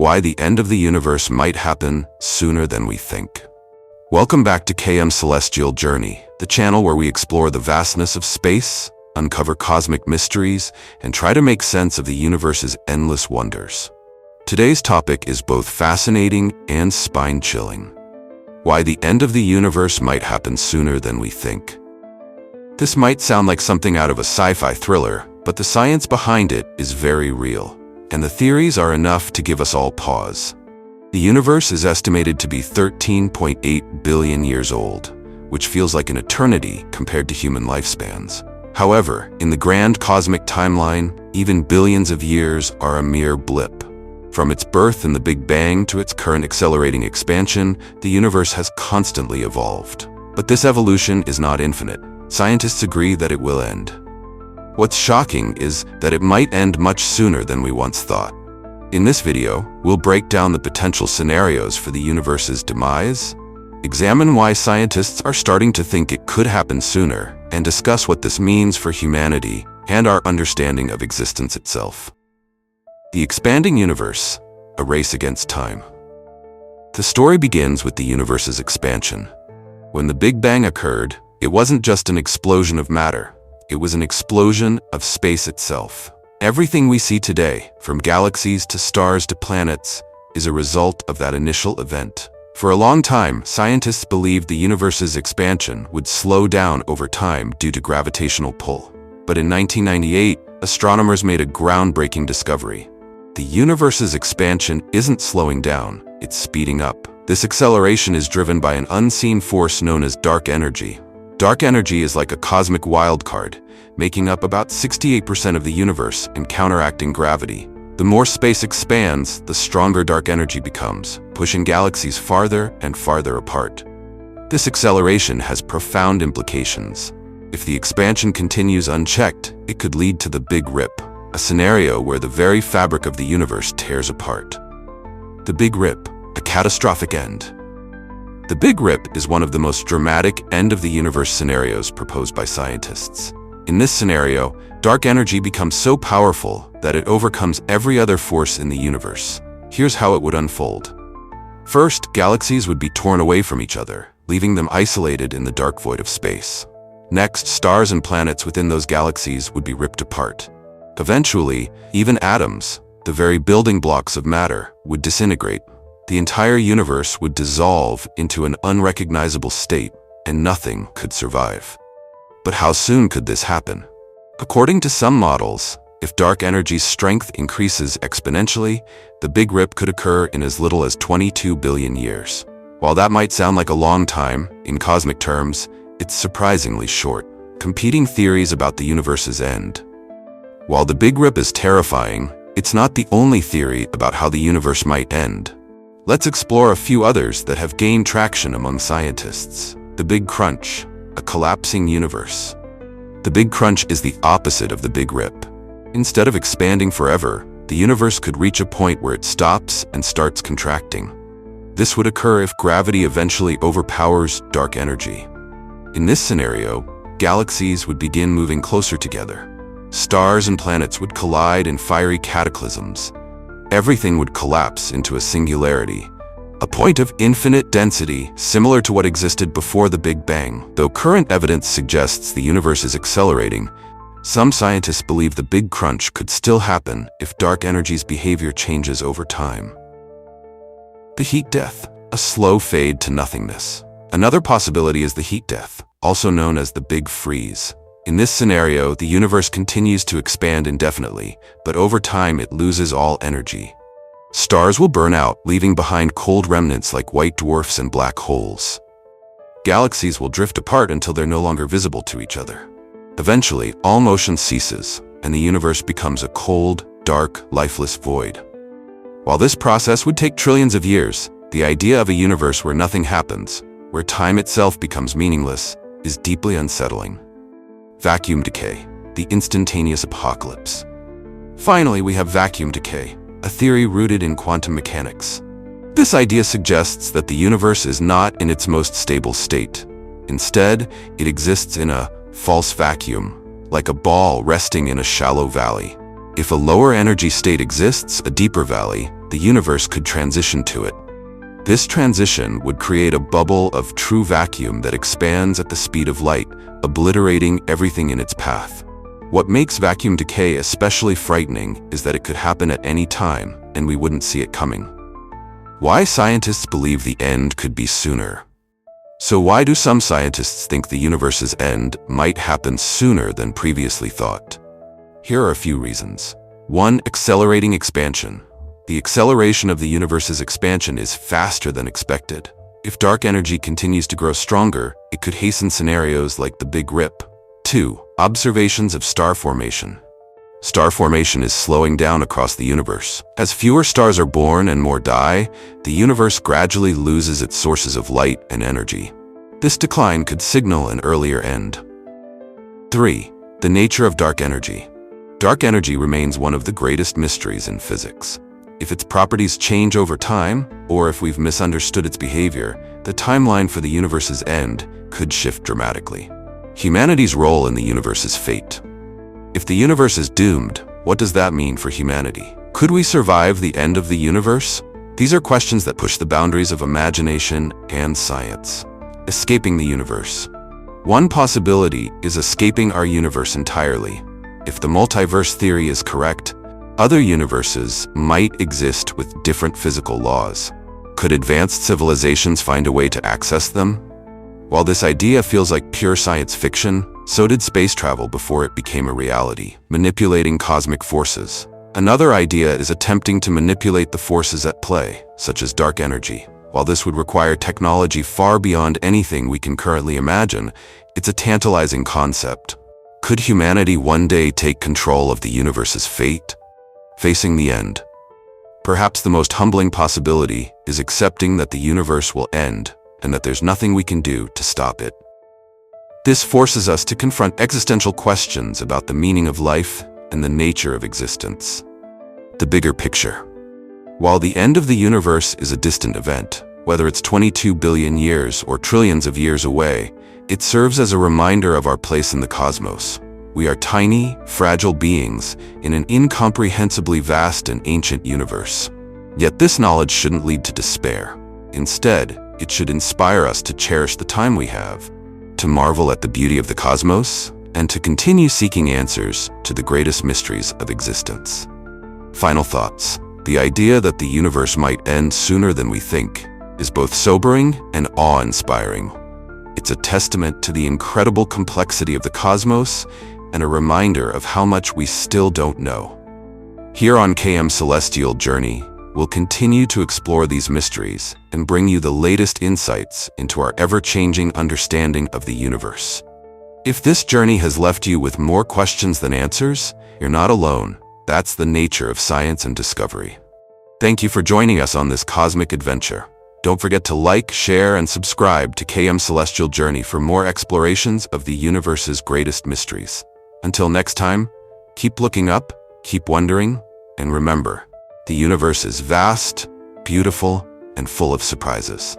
Why the end of the universe might happen sooner than we think. Welcome back to KM Celestial Journey, the channel where we explore the vastness of space, uncover cosmic mysteries, and try to make sense of the universe's endless wonders. Today's topic is both fascinating and spine-chilling. Why the end of the universe might happen sooner than we think. This might sound like something out of a sci-fi thriller, but the science behind it is very real, and the theories are enough to give us all pause. The universe is estimated to be 13.8 billion years old, which feels like an eternity compared to human lifespans. However, in the grand cosmic timeline, even billions of years are a mere blip. From its birth in the Big Bang to its current accelerating expansion, the universe has constantly evolved. But this evolution is not infinite. Scientists agree that it will end. What's shocking is that it might end much sooner than we once thought. In this video, we'll break down the potential scenarios for the universe's demise, examine why scientists are starting to think it could happen sooner, and discuss what this means for humanity and our understanding of existence itself. The expanding universe, a race against time. The story begins with the universe's expansion. When the Big Bang occurred, it wasn't just an explosion of matter. It was an explosion of space itself. Everything we see today, from galaxies to stars to planets, is a result of that initial event. For a long time, scientists believed the universe's expansion would slow down over time due to gravitational pull. But in 1998, astronomers made a groundbreaking discovery. The universe's expansion isn't slowing down, it's speeding up. This acceleration is driven by an unseen force known as dark energy. Dark energy is like a cosmic wildcard, making up about 68% of the universe and counteracting gravity. The more space expands, the stronger dark energy becomes, pushing galaxies farther and farther apart. This acceleration has profound implications. If the expansion continues unchecked, it could lead to the Big Rip, a scenario where the very fabric of the universe tears apart. The Big Rip, a catastrophic end. The Big Rip is one of the most dramatic end-of-the-universe scenarios proposed by scientists. In this scenario, dark energy becomes so powerful that it overcomes every other force in the universe. Here's how it would unfold. First, galaxies would be torn away from each other, leaving them isolated in the dark void of space. Next, stars and planets within those galaxies would be ripped apart. Eventually, even atoms, the very building blocks of matter, would disintegrate. The entire universe would dissolve into an unrecognizable state, and nothing could survive. But how soon could this happen? According to some models, if dark energy's strength increases exponentially, the Big Rip could occur in as little as 22 billion years. While that might sound like a long time, in cosmic terms, it's surprisingly short. Competing theories about the universe's end. While the Big Rip is terrifying, it's not the only theory about how the universe might end. Let's explore a few others that have gained traction among scientists. The Big Crunch, a collapsing universe. The Big Crunch is the opposite of the Big Rip. Instead of expanding forever, the universe could reach a point where it stops and starts contracting. This would occur if gravity eventually overpowers dark energy. In this scenario, galaxies would begin moving closer together. Stars and planets would collide in fiery cataclysms. Everything would collapse into a singularity, a point of infinite density similar to what existed before the Big Bang. Though current evidence suggests the universe is accelerating, some scientists believe the Big Crunch could still happen if dark energy's behavior changes over time. The heat death, a slow fade to nothingness. Another possibility is the heat death, also known as the Big Freeze. In this scenario, the universe continues to expand indefinitely, but over time it loses all energy. Stars will burn out, leaving behind cold remnants like white dwarfs and black holes. Galaxies will drift apart until they're no longer visible to each other. Eventually, all motion ceases, and the universe becomes a cold, dark, lifeless void. While this process would take trillions of years, the idea of a universe where nothing happens, where time itself becomes meaningless, is deeply unsettling. Vacuum decay, the instantaneous apocalypse. Finally, we have vacuum decay, a theory rooted in quantum mechanics. This idea suggests that the universe is not in its most stable state. Instead, it exists in a false vacuum, like a ball resting in a shallow valley. If a lower energy state exists, a deeper valley, the universe could transition to it. This transition would create a bubble of true vacuum that expands at the speed of light, obliterating everything in its path. What makes vacuum decay especially frightening is that it could happen at any time, and we wouldn't see it coming. Why scientists believe the end could be sooner? So why do some scientists think the universe's end might happen sooner than previously thought? Here are a few reasons. 1. Accelerating expansion. The acceleration of the universe's expansion is faster than expected. If dark energy continues to grow stronger, it could hasten scenarios like the Big Rip. 2. Observations of star formation. Star formation is slowing down across the universe. As fewer stars are born and more die, the universe gradually loses its sources of light and energy. This decline could signal an earlier end. 3. The nature of dark energy. Dark energy remains one of the greatest mysteries in physics. If its properties change over time, or if we've misunderstood its behavior, the timeline for the universe's end could shift dramatically. Humanity's role in the universe's fate. If the universe is doomed, what does that mean for humanity? Could we survive the end of the universe? These are questions that push the boundaries of imagination and science. Escaping the universe. One possibility is escaping our universe entirely. If the multiverse theory is correct, other universes might exist with different physical laws. Could advanced civilizations find a way to access them? While this idea feels like pure science fiction, so did space travel before it became a reality, manipulating cosmic forces. Another idea is attempting to manipulate the forces at play, such as dark energy. While this would require technology far beyond anything we can currently imagine, it's a tantalizing concept. Could humanity one day take control of the universe's fate? Facing the end. Perhaps the most humbling possibility is accepting that the universe will end and that there's nothing we can do to stop it. This forces us to confront existential questions about the meaning of life and the nature of existence. The bigger picture. While the end of the universe is a distant event, whether it's 22 billion years or trillions of years away, it serves as a reminder of our place in the cosmos. We are tiny, fragile beings in an incomprehensibly vast and ancient universe. Yet this knowledge shouldn't lead to despair. Instead, it should inspire us to cherish the time we have, to marvel at the beauty of the cosmos, and to continue seeking answers to the greatest mysteries of existence. Final thoughts. The idea that the universe might end sooner than we think is both sobering and awe-inspiring. It's a testament to the incredible complexity of the cosmos and a reminder of how much we still don't know. Here on KM Celestial Journey, we'll continue to explore these mysteries and bring you the latest insights into our ever-changing understanding of the universe. If this journey has left you with more questions than answers, you're not alone. That's the nature of science and discovery. Thank you for joining us on this cosmic adventure. Don't forget to like, share, and subscribe to KM Celestial Journey for more explorations of the universe's greatest mysteries. Until next time, keep looking up, keep wondering, and remember, the universe is vast, beautiful, and full of surprises.